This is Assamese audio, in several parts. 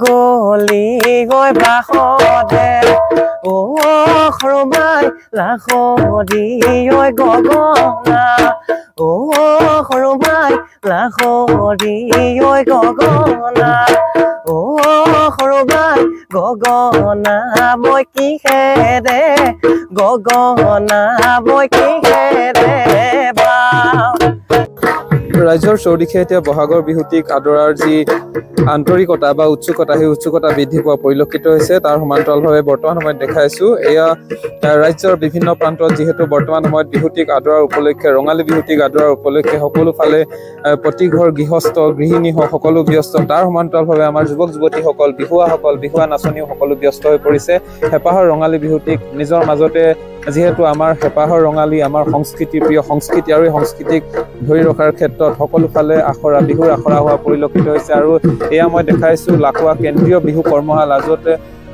গলি গৈ বাসদে ও খৰমাই লাখদি ঐ গগনা ও খৰমাই লাখদি ঐ গগনা ও খৰমাই গগনা মই কিহেৰে গগনা মই কিহেৰে বাও ৰাজ্যৰ চৌদিশে এতিয়া বহাগৰ বিহুটিক আদৰাৰ যি আন্তৰিকতা বা উৎসুকতা সেই উৎসুকতা বৃদ্ধি পোৱা পৰিলক্ষিত হৈছে তাৰ সমান্তৰালভাৱে বৰ্তমান সময়ত দেখাইছো এয়া ৰাজ্যৰ বিভিন্ন প্ৰান্তত যিহেতু বৰ্তমান সময়ত বিহুটিক আদৰাৰ উপলক্ষে ৰঙালী বিহুটিক আদৰাৰ উপলক্ষে সকলো ফালে প্ৰতি ঘৰ গৃহস্থ গৃহিণী সকলো ব্যস্ত তাৰ সমান্তৰালভাৱে আমাৰ যুৱক যুৱতীসকল বিহুৱা নাচনীও সকলো ব্যস্ত হৈ পৰিছে হেঁপাহৰ ৰঙালী বিহুটিক নিজৰ মাজতে যিহেতু আমাৰ হেঁপাহৰ ৰঙালী আমাৰ সংস্কৃতি প্ৰিয় সংস্কৃতি আৰু এই সংস্কৃতিক ধৰি ৰখাৰ ক্ষেত্ৰত সকলো ফালে বিহুৰ আখৰা হোৱা পৰিলক্ষিত হৈছে আৰু এয়া মই দেখাইছো লাকুৱা কেন্দ্ৰীয় বিহু কৰ্মশালা য'ত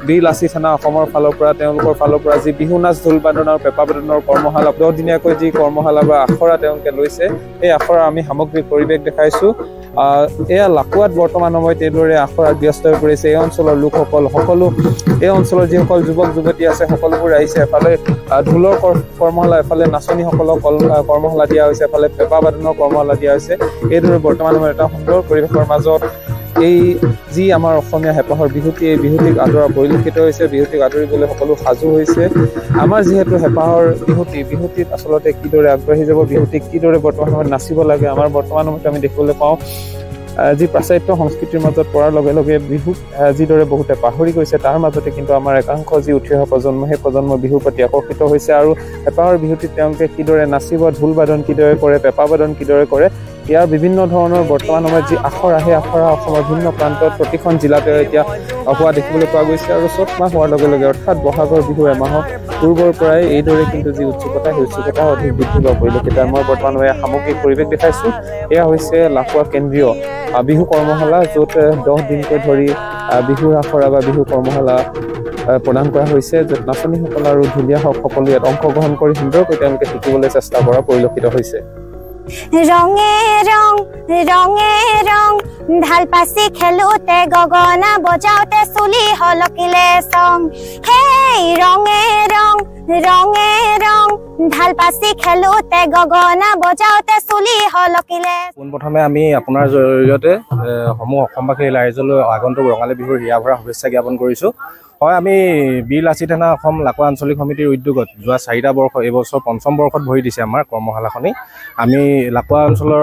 বীৰ লাচি থানা অসমৰ ফালৰ পৰা তেওঁলোকৰ ফালৰ পৰা যি বিহু নাচ ঢোল বাদন আৰু পেঁপা বাদনৰ কৰ্মশালা 10 দিনীয়াকৈ যি কৰ্মশালা বা আখৰা তেওঁলোকে লৈছে এই আখৰা আমি সামগ্ৰিক পৰিৱেশ দেখাইছো এয়া লাকুৱাত বৰ্তমান সময়ত এইদৰে আখৰাত ব্যস্ত হৈ পৰিছে এই অঞ্চলৰ লোকসকল সকলো এই অঞ্চলৰ যিসকল যুৱক যুৱতী আছে সকলোবোৰ আহিছে এফালে ঢোলৰ কৰ্মশালা এফালে নাচনীসকলক কৰ্মশালা দিয়া হৈছে এফালে পেঁপা বাদনৰ কৰ্মশালা দিয়া হৈছে এইদৰে বৰ্তমান সময়ত এটা সুন্দৰ পৰিৱেশৰ মাজত এই যি আমাৰ অসমীয়া হেঁপাহৰ বিহুটি এই বিহুটিক আদৰা পৰিলক্ষিত হৈছে বিহুটিক আদৰিবলৈ সকলো সাজু হৈছে আমাৰ যিহেতু হেঁপাহৰ বিহুটিত আচলতে কিদৰে আগবাঢ়ি যাব বিহুটিক কিদৰে বৰ্তমান সময়ত নাচিব লাগে আমাৰ বৰ্তমান সময়ত আমি দেখিবলৈ পাওঁ যি পাশ্চাত্য সংস্কৃতিৰ মাজত পৰাৰ লগে লগে বিহুক যিদৰে বহুতে পাহৰি গৈছে তাৰ মাজতে কিন্তু আমাৰ একাংশ যি উঠি অহা প্ৰজন্ম সেই প্ৰজন্ম বিহুৰ প্ৰতি আকৰ্ষিত হৈছে আৰু হেঁপাহৰ বিহুটিত তেওঁলোকে কিদৰে নাচিব ঢোল বাদন কিদৰে কৰে পেঁপা বাদন কিদৰে কৰে ইয়াৰ বিভিন্ন ধৰণৰ বৰ্তমান সময়ত যি আখৰা সেই আখৰা অসমৰ ভিন্ন প্ৰান্তত প্ৰতিখন জিলাতে এতিয়া হোৱা দেখিবলৈ পোৱা গৈছে আৰু চ'ত মাহ হোৱাৰ লগে লগে অৰ্থাৎ বহাগৰ বিহু এমাহৰ পূৰ্বৰ পৰাই এইদৰে কিন্তু যি উৎসুকতা সেই উৎসুকতা অধিক বৃদ্ধি হোৱা পৰিলক্ষিত মই বৰ্তমান সামগ্ৰিক পৰিৱেশ দেখাইছো এয়া হৈছে লাকুৱা কেন্দ্ৰীয় বিহু কৰ্মশালা য'ত 10 দিনকৈ ধৰি বিহুৰ আখৰা বা বিহু কৰ্মশালা প্ৰদান কৰা হৈছে য'ত নাচনীসকল আৰু ঢুলীয়া সকলো ইয়াত অংশগ্ৰহণ কৰি সুন্দৰকৈ তেওঁলোকে শিকিবলৈ চেষ্টা কৰা পৰিলক্ষিত হৈছে ৰঙে ৰং ঢাল পাচি খেলোতে গগনা বজাওতে চুলি হলকিলে চং হেই ৰঙে ৰং ঢাল পাচি খেলোতে গগনা বজাওতে চুলি হলকিলে পোনপ্ৰথমে আমি আপোনাৰ জৰিয়তে সমূহ অসমবাসী ৰাইজলৈ আগন্তুক ৰঙালী বিহুৰ হিয়া ভৰা শুভেচ্ছা জ্ঞাপন কৰিছোঁ হয় আমি বীৰ লাচি থানা অসম লাকুৱা আঞ্চলিক সমিতিৰ উদ্যোগত যোৱা 4টা বৰ্ষ এইবছৰ 5ম বৰ্ষত ভৰি দিছে আমাৰ কৰ্মশালাখনি আমি লাকুৱা অঞ্চলৰ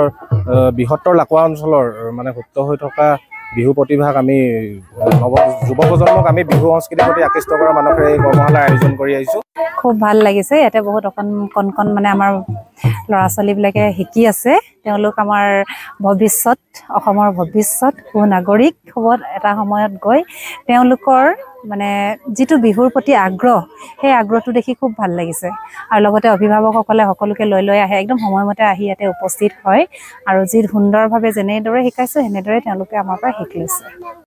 বৃহত্তৰ লাকুৱা অঞ্চলৰ মানে সুপ্ত হৈ থকা বিহু প্ৰতিভাক আমি যুৱ প্ৰজন্মক আমি বিহু সংস্কৃতিৰ প্ৰতি আকৃষ্ট কৰা মানসেৰে এই কৰ্মশালাৰ আয়োজন কৰি আহিছোঁ খুব ভাল লাগিছে ইয়াতে বহুত কণ মানে আমাৰ ল'ৰা ছোৱালীবিলাকে শিকি আছে তেওঁলোক আমাৰ ভৱিষ্যত অসমৰ ভৱিষ্যত সুনাগৰিক হ'ব এটা সময়ত গৈ তেওঁলোকৰ মানে যিটো বিহুৰ প্ৰতি আগ্ৰহ সেই আগ্ৰহটো দেখি খুব ভাল লাগিছে আৰু লগতে অভিভাৱকসকলে সকলোকে লৈ আহে একদম সময়মতে আহি ইয়াতে উপস্থিত হয় আৰু যি সুন্দৰভাৱে যেনেদৰে শিকাইছে সেনেদৰে তেওঁলোকে আমাৰ পৰা শিকি লৈছে